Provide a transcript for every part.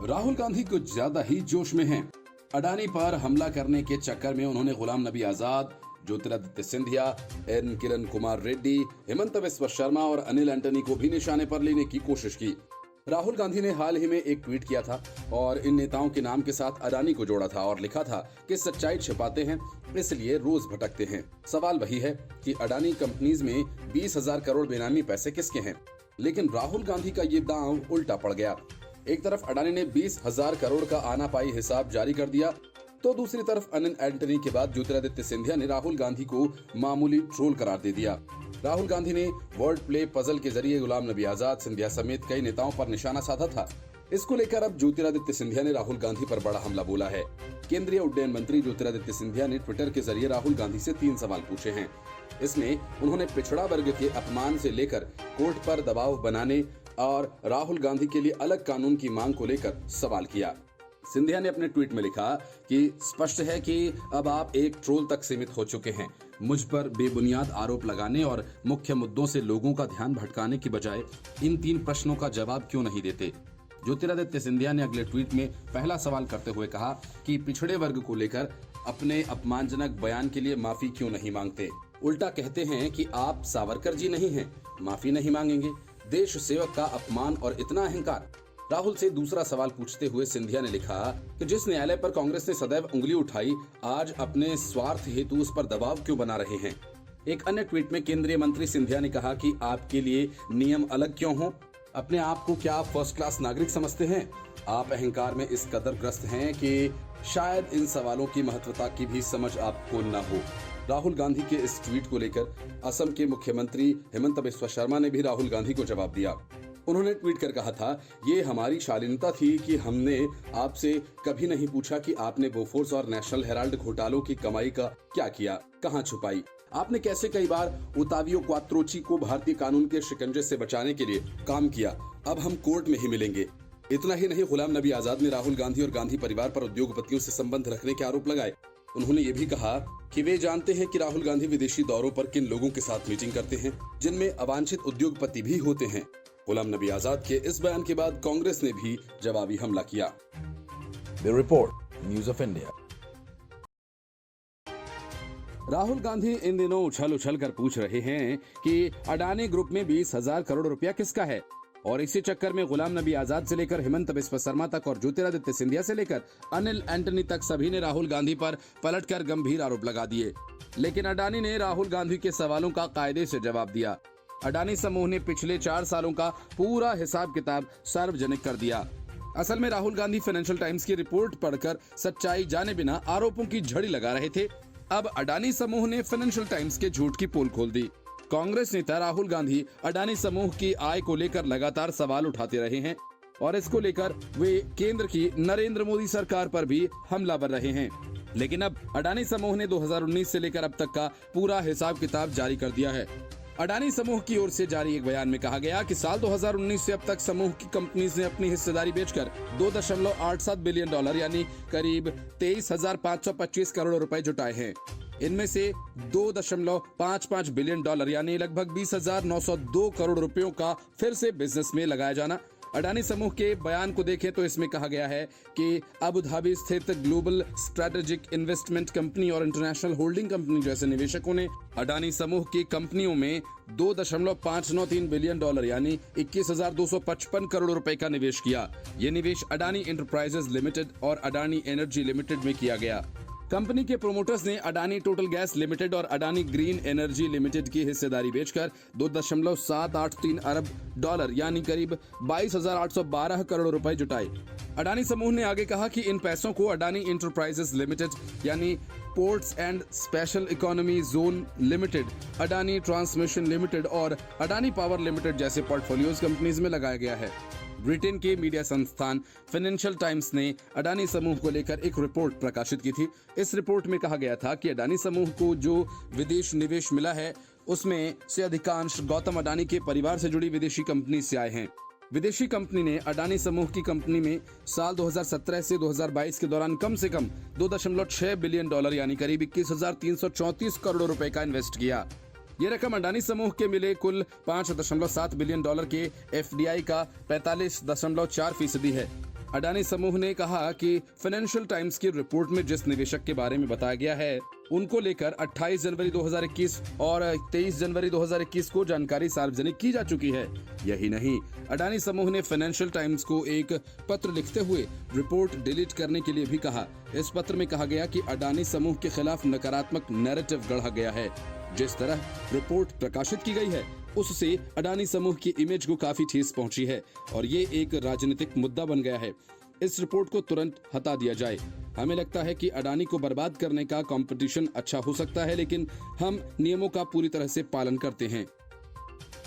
राहुल गांधी कुछ ज्यादा ही जोश में हैं। अडानी पर हमला करने के चक्कर में उन्होंने गुलाम नबी आजाद, ज्योतिरादित्य सिंधिया, एन किरण कुमार रेड्डी, हेमंत बिस्वा शर्मा और अनिल एंटनी को भी निशाने पर लेने की कोशिश की। राहुल गांधी ने हाल ही में एक ट्वीट किया था और इन नेताओं के नाम के साथ अडानी को जोड़ा था और लिखा था कि सच्चाई छिपाते हैं इसलिए रोज भटकते हैं। सवाल वही है कि अडानी कंपनीज में 20,000 करोड़ बेनामी पैसे किसके हैं। लेकिन राहुल गांधी का ये दांव उल्टा पड़ गया। एक तरफ अडानी ने 20,000 करोड़ का आना पाई हिसाब जारी कर दिया, तो दूसरी तरफ अनिल एंटनी के बाद ज्योतिरादित्य सिंधिया ने राहुल गांधी को मामूली ट्रोल करार दे दिया। राहुल गांधी ने वर्ड प्ले पजल के जरिए गुलाम नबी आजाद, सिंधिया समेत कई नेताओं पर निशाना साधा था। इसको लेकर अब ज्योतिरादित्य सिंधिया ने राहुल गांधी पर बड़ा हमला बोला है। केंद्रीय उड्डयन मंत्री ज्योतिरादित्य सिंधिया ने ट्विटर के जरिए राहुल गांधी से 3 सवाल पूछे हैं। इसमें उन्होंने पिछड़ा वर्ग के अपमान से लेकर कोर्ट पर दबाव बनाने और राहुल गांधी के लिए अलग कानून की मांग को लेकर सवाल किया। सिंधिया ने अपने ट्वीट में लिखा कि स्पष्ट है कि अब आप एक ट्रोल तक सीमित हो चुके हैं। मुझ पर बेबुनियाद आरोप लगाने और मुख्य मुद्दों से लोगों का ध्यान भटकाने की बजाय इन 3 प्रश्नों का जवाब क्यों नहीं देते। ज्योतिरादित्य सिंधिया ने अगले ट्वीट में पहला सवाल करते हुए कहा कि पिछड़े वर्ग को लेकर अपने अपमानजनक बयान के लिए माफी क्यों नहीं मांगते। उल्टा कहते हैं कि आप सावरकर जी नहीं हैं, माफी नहीं मांगेंगे। देश सेवक का अपमान और इतना अहंकार। राहुल से दूसरा सवाल पूछते हुए सिंधिया ने लिखा कि जिस न्यायालय पर कांग्रेस ने सदैव उंगली उठाई, आज अपने स्वार्थ हेतु उस पर दबाव क्यों बना रहे हैं। एक अन्य ट्वीट में केंद्रीय मंत्री सिंधिया ने कहा कि आपके लिए नियम अलग क्यों हो। अपने आप को क्या आप फर्स्ट क्लास नागरिक समझते हैं। आप अहंकार में इस कदर ग्रस्त हैं कि शायद इन सवालों की महत्वता की भी समझ आपको न हो। राहुल गांधी के इस ट्वीट को लेकर असम के मुख्यमंत्री हेमंत बिस्वा शर्मा ने भी राहुल गांधी को जवाब दिया। उन्होंने ट्वीट कर कहा था, ये हमारी शालीनता थी कि हमने आपसे कभी नहीं पूछा कि आपने बोफोर्स और नेशनल हेराल्ड घोटालों की कमाई का क्या किया, कहां छुपाई। आपने कैसे कई बार ओतावियो क्वात्रोची को भारतीय कानून के शिकंजे से बचाने के लिए काम किया। अब हम कोर्ट में ही मिलेंगे। इतना ही नहीं, गुलाम नबी आजाद ने राहुल गांधी और गांधी परिवार पर उद्योगपतियों से संबंध रखने के आरोप लगाए। उन्होंने ये भी कहा कि वे जानते हैं कि राहुल गांधी विदेशी दौरों पर किन लोगों के साथ मीटिंग करते हैं, जिनमें अवांछित उद्योगपति भी होते हैं। गुलाम नबी आजाद के इस बयान के बाद कांग्रेस ने भी जवाबी हमला किया। Bureau report, news of India. Rahul Gandhi इन दिनों उछल कर पूछ रहे हैं कि अडानी ग्रुप में 20,000 करोड़ रुपया किसका है। और इसी चक्कर में गुलाम नबी आजाद से लेकर हेमंत बिस्वा शर्मा तक और ज्योतिरादित्य सिंधिया से लेकर अनिल एंटनी तक सभी ने राहुल गांधी पर पलटकर गंभीर आरोप लगा दिए। लेकिन अडानी ने राहुल गांधी के सवालों का कायदे से जवाब दिया। अडानी समूह ने पिछले 4 सालों का पूरा हिसाब किताब सार्वजनिक कर दिया। असल में राहुल गांधी फाइनेंशियल टाइम्स की रिपोर्ट पढ़कर सच्चाई जाने बिना आरोपों की झड़ी लगा रहे थे। अब अडानी समूह ने फाइनेंशियल टाइम्स के झूठ की पोल खोल दी। कांग्रेस नेता राहुल गांधी अडानी समूह की आय को लेकर लगातार सवाल उठाते रहे हैं और इसको लेकर वे केंद्र की नरेंद्र मोदी सरकार पर भी हमलावर रहे हैं। लेकिन अब अडानी समूह ने 2019 से लेकर अब तक का पूरा हिसाब किताब जारी कर दिया है। अडानी समूह की ओर से जारी एक बयान में कहा गया कि साल 2019 से अब तक समूह की कंपनीज ने अपनी हिस्सेदारी बेचकर $2.87 बिलियन यानी करीब 23,525 करोड़ रुपए जुटाए हैं। इनमें से $2.55 बिलियन यानी लगभग 20,902 करोड़ रुपयों का फिर से बिजनेस में लगाया जाना। अडानी समूह के बयान को देखें तो इसमें कहा गया है कि अबू धाबी स्थित ग्लोबल स्ट्रेटेजिक इन्वेस्टमेंट कंपनी और इंटरनेशनल होल्डिंग कंपनी जैसे निवेशकों ने अडानी समूह की कंपनियों में $2.593 बिलियन यानी 21,255 करोड़ रुपए का निवेश किया। ये निवेश अडानी एंटरप्राइजेज लिमिटेड और अडानी एनर्जी लिमिटेड में किया गया। कंपनी के प्रोमोटर्स ने अडानी टोटल गैस लिमिटेड और अडानी ग्रीन एनर्जी लिमिटेड की हिस्सेदारी बेचकर $2.783 अरब यानी करीब 22,812 करोड़ रुपए जुटाए। अडानी समूह ने आगे कहा कि इन पैसों को अडानी एंटरप्राइजेज लिमिटेड यानी ports and special economy zone limited, Adani transmission limited और अडानी पावर लिमिटेड जैसे पोर्टफोलियोज कंपनीज में लगाया गया है। ब्रिटेन के मीडिया संस्थान फाइनेंशियल टाइम्स ने अडानी समूह को लेकर एक रिपोर्ट प्रकाशित की थी। इस रिपोर्ट में कहा गया था कि अडानी समूह को जो विदेश निवेश मिला है उसमें से अधिकांश गौतम अडानी के परिवार से जुड़ी विदेशी कंपनी से आए हैं। विदेशी कंपनी ने अडानी समूह की कंपनी में साल 2017 से 2022 के दौरान कम से कम $2.6 बिलियन यानी करीब 21,334 करोड़ रुपए का इन्वेस्ट किया। ये रकम अडानी समूह के मिले कुल $5.7 बिलियन के एफडीआई का 45.4% है। अडानी समूह ने कहा कि फाइनेंशियल टाइम्स की रिपोर्ट में जिस निवेशक के बारे में बताया गया है उनको लेकर 28 जनवरी 2021 और 23 जनवरी 2021 को जानकारी सार्वजनिक की जा चुकी है। यही नहीं, अडानी समूह ने फाइनेंशियल टाइम्स को एक पत्र लिखते हुए रिपोर्ट डिलीट करने के लिए भी कहा। इस पत्र में कहा गया कि अडानी समूह के खिलाफ नकारात्मक नैरेटिव गढ़ा गया है। जिस तरह रिपोर्ट प्रकाशित की गई है उससे अडानी समूह की इमेज को काफी ठेस पहुंची है और ये एक राजनीतिक मुद्दा बन गया है। इस रिपोर्ट को तुरंत हटा दिया जाए। हमें लगता है कि अडानी को बर्बाद करने का कंपटीशन अच्छा हो सकता है, लेकिन हम नियमों का पूरी तरह से पालन करते हैं।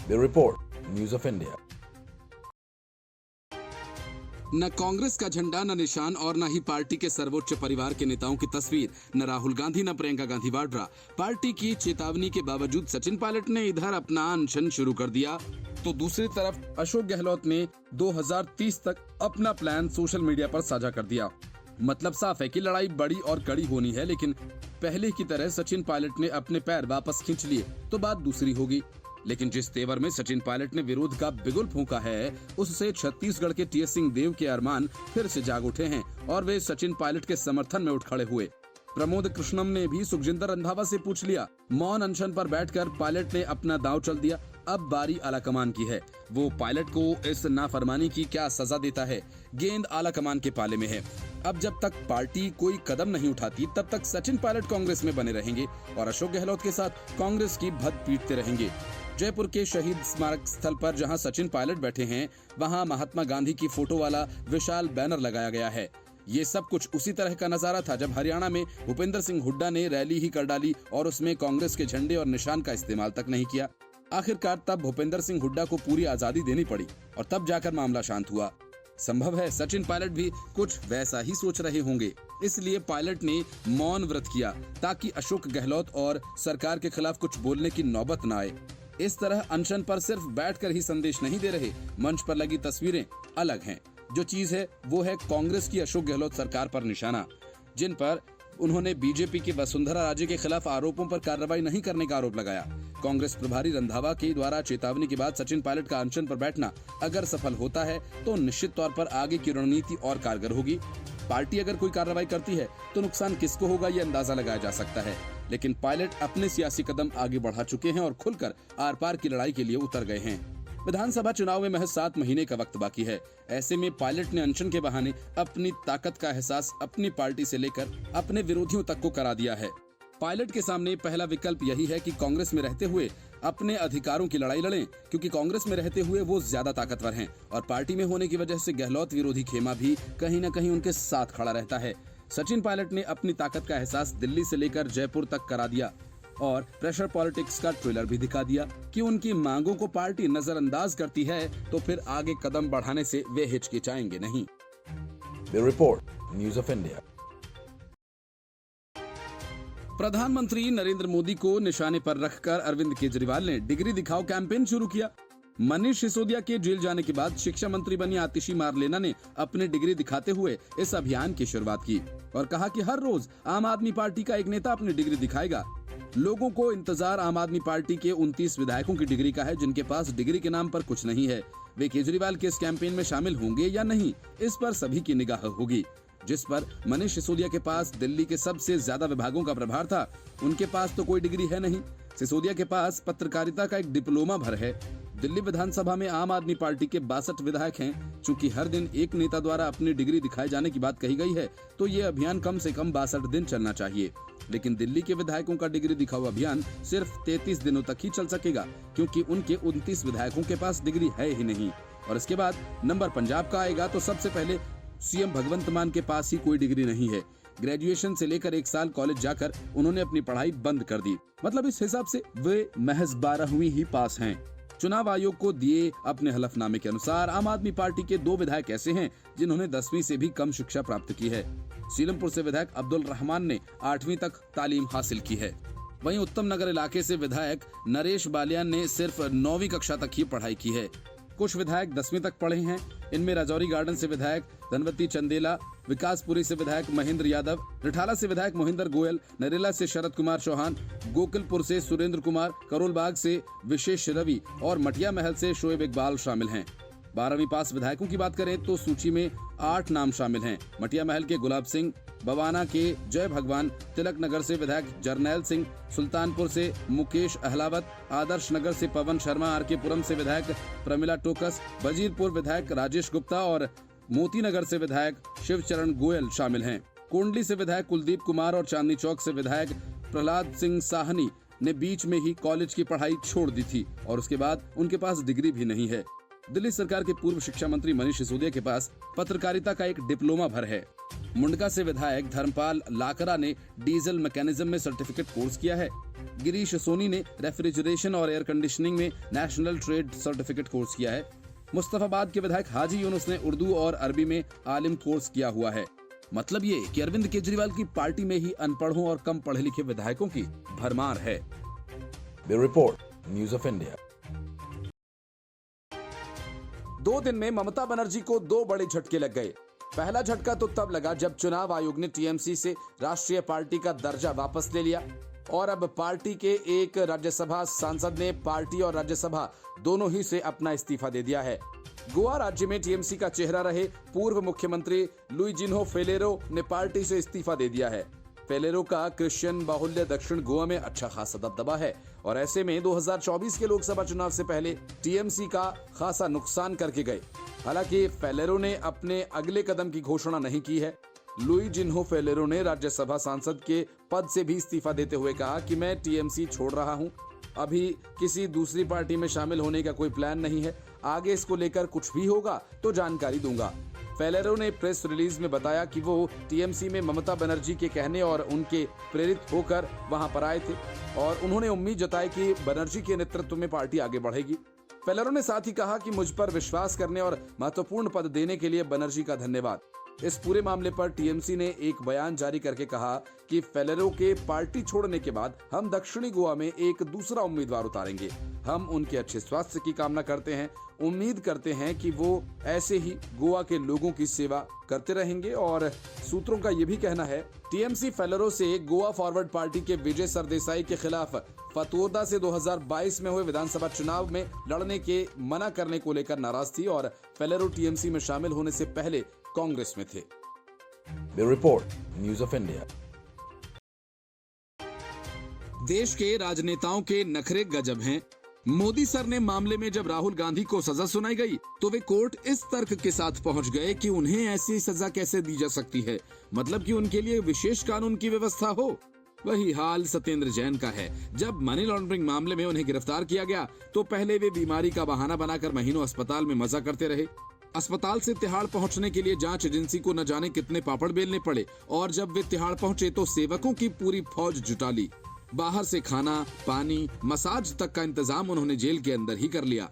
The report, News of India. न कांग्रेस का झंडा, न निशान और न ही पार्टी के सर्वोच्च परिवार के नेताओं की तस्वीर, न राहुल गांधी, न प्रियंका गांधी वाड्रा। पार्टी की चेतावनी के बावजूद सचिन पायलट ने इधर अपना अनशन शुरू कर दिया, तो दूसरी तरफ अशोक गहलोत ने 2030 तक अपना प्लान सोशल मीडिया पर साझा कर दिया। मतलब साफ है कि लड़ाई बड़ी और कड़ी होनी है, लेकिन पहले की तरह सचिन पायलट ने अपने पैर वापस खींच लिए तो बात दूसरी होगी। लेकिन जिस तेवर में सचिन पायलट ने विरोध का बिगुल फूंका है, उससे छत्तीसगढ़ के टीएस सिंहदेव के अरमान फिर से जाग उठे हैं और वे सचिन पायलट के समर्थन में उठ खड़े हुए। प्रमोद कृष्णम ने भी सुखजिंदर रंधावा से पूछ लिया। मौन अनशन पर बैठकर पायलट ने अपना दांव चल दिया। अब बारी आलाकमान की है, वो पायलट को इस नाफरमानी की क्या सजा देता है। गेंद आलाकमान के पाले में है। अब जब तक पार्टी कोई कदम नहीं उठाती तब तक सचिन पायलट कांग्रेस में बने रहेंगे और अशोक गहलोत के साथ कांग्रेस की भद पीटते रहेंगे। जयपुर के शहीद स्मारक स्थल पर जहां सचिन पायलट बैठे हैं, वहां महात्मा गांधी की फोटो वाला विशाल बैनर लगाया गया है। ये सब कुछ उसी तरह का नजारा था जब हरियाणा में भूपेंद्र सिंह हुड्डा ने रैली ही कर डाली और उसमें कांग्रेस के झंडे और निशान का इस्तेमाल तक नहीं किया। आखिरकार तब भूपेंद्र सिंह हुड्डा को पूरी आजादी देनी पड़ी और तब जाकर मामला शांत हुआ। संभव है सचिन पायलट भी कुछ वैसा ही सोच रहे होंगे, इसलिए पायलट ने मौन व्रत किया ताकि अशोक गहलोत और सरकार के खिलाफ कुछ बोलने की नौबत न आए। इस तरह अनशन पर सिर्फ बैठकर ही संदेश नहीं दे रहे, मंच पर लगी तस्वीरें अलग हैं। जो चीज है वो है कांग्रेस की अशोक गहलोत सरकार पर निशाना, जिन पर उन्होंने बीजेपी की वसुंधरा राजे के खिलाफ आरोपों पर कार्रवाई नहीं करने का आरोप लगाया। कांग्रेस प्रभारी रंधावा के द्वारा चेतावनी के बाद सचिन पायलट का अनशन पर बैठना अगर सफल होता है तो निश्चित तौर पर आगे की रणनीति और कारगर होगी। पार्टी अगर कोई कार्रवाई करती है तो नुकसान किसको होगा ये अंदाजा लगाया जा सकता है, लेकिन पायलट अपने सियासी कदम आगे बढ़ा चुके हैं और खुलकर आर पार की लड़ाई के लिए उतर गए हैं। विधानसभा चुनाव में महज 7 महीने का वक्त बाकी है। ऐसे में पायलट ने अनशन के बहाने अपनी ताकत का एहसास अपनी पार्टी से लेकर अपने विरोधियों तक को करा दिया है। पायलट के सामने पहला विकल्प यही है कि कांग्रेस में रहते हुए अपने अधिकारों की लड़ाई लड़ें, क्योंकि कांग्रेस में रहते हुए वो ज्यादा ताकतवर हैं और पार्टी में होने की वजह से गहलोत विरोधी खेमा भी कहीं न कहीं उनके साथ खड़ा रहता है। सचिन पायलट ने अपनी ताकत का एहसास दिल्ली से लेकर जयपुर तक करा दिया और प्रेशर पॉलिटिक्स का ट्रेलर भी दिखा दिया कि उनकी मांगों को पार्टी नजरअंदाज करती है तो फिर आगे कदम बढ़ाने से वे हिचकिचाएंगे नहीं। The report, News of India. प्रधानमंत्री नरेंद्र मोदी को निशाने पर रखकर अरविंद केजरीवाल ने डिग्री दिखाओ कैंपेन शुरू किया। मनीष सिसोदिया के जेल जाने के बाद शिक्षा मंत्री बनी आतिशी मारलेना ने अपनी डिग्री दिखाते हुए इस अभियान की शुरुआत की और कहा कि हर रोज आम आदमी पार्टी का एक नेता अपनी डिग्री दिखाएगा। लोगों को इंतजार आम आदमी पार्टी के 29 विधायकों की डिग्री का है जिनके पास डिग्री के नाम पर कुछ नहीं है। वे केजरीवाल के इस कैंपेन में शामिल होंगे या नहीं, इस पर सभी की निगाह होगी। जिस पर मनीष सिसोदिया के पास दिल्ली के सबसे ज्यादा विभागों का प्रभार था, उनके पास तो कोई डिग्री है नहीं। सिसोदिया के पास पत्रकारिता का एक डिप्लोमा भर है। दिल्ली विधानसभा में आम आदमी पार्टी के 62 विधायक हैं। चूंकि हर दिन एक नेता द्वारा अपनी डिग्री दिखाए जाने की बात कही गई है, तो ये अभियान कम से कम 62 दिन चलना चाहिए। लेकिन दिल्ली के विधायकों का डिग्री दिखाओ अभियान सिर्फ 33 दिनों तक ही चल सकेगा, क्योंकि उनके 29 विधायकों के पास डिग्री है ही नहीं। और इसके बाद नंबर पंजाब का आएगा तो सबसे पहले सीएम भगवंत मान के पास ही कोई डिग्री नहीं है। ग्रेजुएशन से लेकर 1 साल कॉलेज जाकर उन्होंने अपनी पढ़ाई बंद कर दी। मतलब इस हिसाब से वे महज 12वीं ही पास हैं। चुनाव आयोग को दिए अपने हलफनामे के अनुसार आम आदमी पार्टी के 2 विधायक ऐसे हैं जिन्होंने 10वीं से भी कम शिक्षा प्राप्त की है। सीलमपुर से विधायक अब्दुल रहमान ने 8वीं तक तालीम हासिल की है। वहीं उत्तम नगर इलाके से विधायक नरेश बालियान ने सिर्फ 9वीं कक्षा तक ही पढ़ाई की है। कुछ विधायक 10वीं तक पढ़े हैं। इनमें राजौरी गार्डन से विधायक धनवती चंदेला, विकासपुरी से विधायक महेंद्र यादव, रिठाला से विधायक मोहिंदर गोयल, नरेला से शरद कुमार चौहान, गोकुलपुर से सुरेंद्र कुमार, करोल बाग से विशेष रवि और मटिया महल से शोएब इकबाल शामिल हैं। 12वीं पास विधायकों की बात करें तो सूची में 8 नाम शामिल हैं। मटिया महल के गुलाब सिंह, बवाना के जय भगवान, तिलक नगर से विधायक जरनैल सिंह, सुल्तानपुर से मुकेश अहलावत, आदर्श नगर से पवन शर्मा, आरके पुरम से विधायक प्रमिला टोकस, वजीरपुर विधायक राजेश गुप्ता और मोती नगर से विधायक शिवचरण गोयल शामिल हैं। कोंडली से विधायक कुलदीप कुमार और चांदनी चौक से विधायक प्रहलाद सिंह साहनी ने बीच में ही कॉलेज की पढ़ाई छोड़ दी थी और उसके बाद उनके पास डिग्री भी नहीं है। दिल्ली सरकार के पूर्व शिक्षा मंत्री मनीष सिसोदिया के पास पत्रकारिता का एक डिप्लोमा भर है। मुंडका से विधायक धर्मपाल लाकरा ने डीजल मैकेनिज्म में सर्टिफिकेट कोर्स किया है। गिरीश सोनी ने रेफ्रिजरेशन और एयर कंडीशनिंग में नेशनल ट्रेड सर्टिफिकेट कोर्स किया है। मुस्तफाबाद के विधायक हाजी यूनुस ने उर्दू और अरबी में आलिम कोर्स किया हुआ है। मतलब ये कि अरविंद केजरीवाल की पार्टी में ही अनपढ़ों और कम पढ़े लिखे विधायकों की भरमार है। Bureau report, news of India. 2 दिन में ममता बनर्जी को 2 बड़े झटके लग गए। पहला झटका तो तब लगा जब चुनाव आयोग ने टीएमसी से राष्ट्रीय पार्टी का दर्जा वापस ले लिया और अब पार्टी के एक राज्यसभा सांसद ने पार्टी और राज्यसभा दोनों ही से अपना इस्तीफा दे दिया है। गोवा राज्य में टीएमसी का चेहरा रहे पूर्व मुख्यमंत्री लुइजिन्हो फेलेरो ने पार्टी से इस्तीफा दे दिया है। फेलेरो का क्रिश्चियन बाहुल्य दक्षिण गोवा में अच्छा खासा दबदबा है और ऐसे में 2024 के लोकसभा चुनाव से पहले टीएमसी का खासा नुकसान करके गए। हालांकि फेलेरो ने अपने अगले कदम की घोषणा नहीं की है। लुइजिन्हो फेलेरो ने राज्यसभा सांसद के पद से भी इस्तीफा देते हुए कहा कि मैं टीएमसी छोड़ रहा हूं, अभी किसी दूसरी पार्टी में शामिल होने का कोई प्लान नहीं है, आगे इसको लेकर कुछ भी होगा तो जानकारी दूंगा। फेलेरो ने प्रेस रिलीज में बताया कि वो टीएमसी में ममता बनर्जी के कहने और उनके प्रेरित होकर वहां पर आए थे और उन्होंने उम्मीद जताई कि बनर्जी के नेतृत्व में पार्टी आगे बढ़ेगी। फेलेरो ने साथ ही कहा कि मुझ पर विश्वास करने और महत्वपूर्ण पद देने के लिए बनर्जी का धन्यवाद। इस पूरे मामले पर टीएमसी ने एक बयान जारी करके कहा कि फेलेरो के पार्टी छोड़ने के बाद हम दक्षिणी गोवा में एक दूसरा उम्मीदवार उतारेंगे। हम उनके अच्छे स्वास्थ्य की कामना करते हैं, उम्मीद करते हैं कि वो ऐसे ही गोवा के लोगों की सेवा करते रहेंगे। और सूत्रों का ये भी कहना है टीएमसी फेलेरो से गोवा फॉरवर्ड पार्टी के विजय सरदेसाई के खिलाफ फतोदा से 2022 में हुए विधानसभा चुनाव में लड़ने के मना करने को लेकर नाराज थी और फेलेरो टीएमसी में शामिल होने से पहले कांग्रेस में थे। Bureau report, news of India. देश के राजनेताओं के नखरे गजब हैं। मोदी सर ने मामले में जब राहुल गांधी को सजा सुनाई गई तो वे कोर्ट इस तर्क के साथ पहुंच गए कि उन्हें ऐसी सजा कैसे दी जा सकती है, मतलब कि उनके लिए विशेष कानून की व्यवस्था हो। वही हाल सत्येंद्र जैन का है। जब मनी लॉन्ड्रिंग मामले में उन्हें गिरफ्तार किया गया तो पहले वे बीमारी का बहाना बनाकर महीनों अस्पताल में मजा करते रहे। अस्पताल से तिहाड़ पहुंचने के लिए जांच एजेंसी को न जाने कितने पापड़ बेलने पड़े और जब वे तिहाड़ पहुंचे तो सेवकों की पूरी फौज जुटा ली। बाहर से खाना, पानी, मसाज तक का इंतजाम उन्होंने जेल के अंदर ही कर लिया।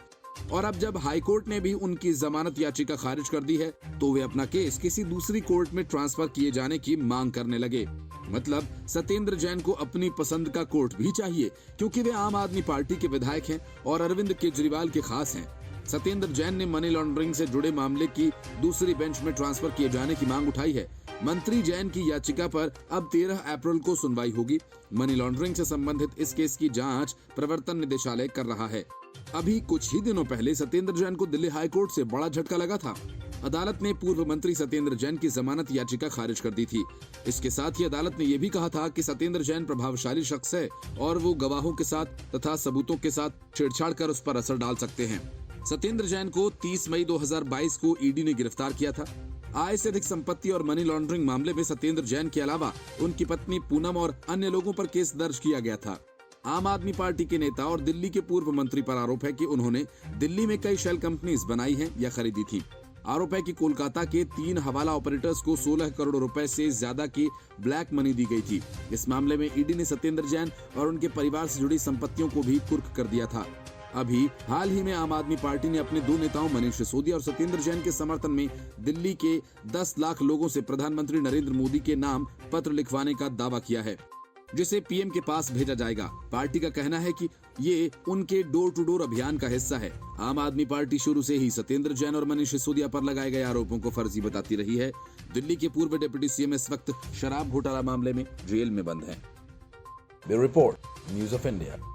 और अब जब हाईकोर्ट ने भी उनकी जमानत याचिका खारिज कर दी है तो वे अपना केस किसी दूसरी कोर्ट में ट्रांसफर किए जाने की मांग करने लगे। मतलब सत्येंद्र जैन को अपनी पसंद का कोर्ट भी चाहिए क्योंकि वे आम आदमी पार्टी के विधायक हैं और अरविंद केजरीवाल के खास हैं। सत्येंद्र जैन ने मनी लॉन्ड्रिंग से जुड़े मामले की दूसरी बेंच में ट्रांसफर किए जाने की मांग उठाई है। मंत्री जैन की याचिका पर अब 13 अप्रैल को सुनवाई होगी। मनी लॉन्ड्रिंग से संबंधित इस केस की जांच प्रवर्तन निदेशालय कर रहा है। अभी कुछ ही दिनों पहले सत्येंद्र जैन को दिल्ली हाई कोर्ट से बड़ा झटका लगा था। अदालत ने पूर्व मंत्री सत्येंद्र जैन की जमानत याचिका खारिज कर दी थी। इसके साथ ही अदालत ने यह भी कहा था कि सत्येंद्र जैन प्रभावशाली शख्स है और वो गवाहों के साथ तथा सबूतों के साथ छेड़छाड़ कर उस पर असर डाल सकते हैं। सत्येंद्र जैन को 30 मई 2022 को ईडी ने गिरफ्तार किया था। आय से अधिक संपत्ति और मनी लॉन्ड्रिंग मामले में सत्येंद्र जैन के अलावा उनकी पत्नी पूनम और अन्य लोगों पर केस दर्ज किया गया था। आम आदमी पार्टी के नेता और दिल्ली के पूर्व मंत्री पर आरोप है कि उन्होंने दिल्ली में कई शेल कंपनीज बनाई हैं या खरीदी थी। आरोप है कि कोलकाता के 3 हवाला ऑपरेटर्स को 16 करोड़ रुपए से ज्यादा की ब्लैक मनी दी गई थी। इस मामले में ईडी ने सत्येंद्र जैन और उनके परिवार से जुड़ी संपत्तियों को भी कुर्क कर दिया था। अभी हाल ही में आम आदमी पार्टी ने अपने 2 नेताओं मनीष सिसोदिया और सत्येंद्र जैन के समर्थन में दिल्ली के 10 लाख लोगों से प्रधानमंत्री नरेंद्र मोदी के नाम पत्र लिखवाने का दावा किया है, जिसे पीएम के पास भेजा जाएगा। पार्टी का कहना है कि ये उनके डोर टू डोर अभियान का हिस्सा है। आम आदमी पार्टी शुरू से ही सत्येंद्र जैन और मनीष सिसोदिया पर लगाए गए आरोपों को फर्जी बताती रही है। दिल्ली के पूर्व डिप्टी सीएम इस वक्त शराब घोटाला मामले में जेल में बंद हैं। Bureau report, news of India.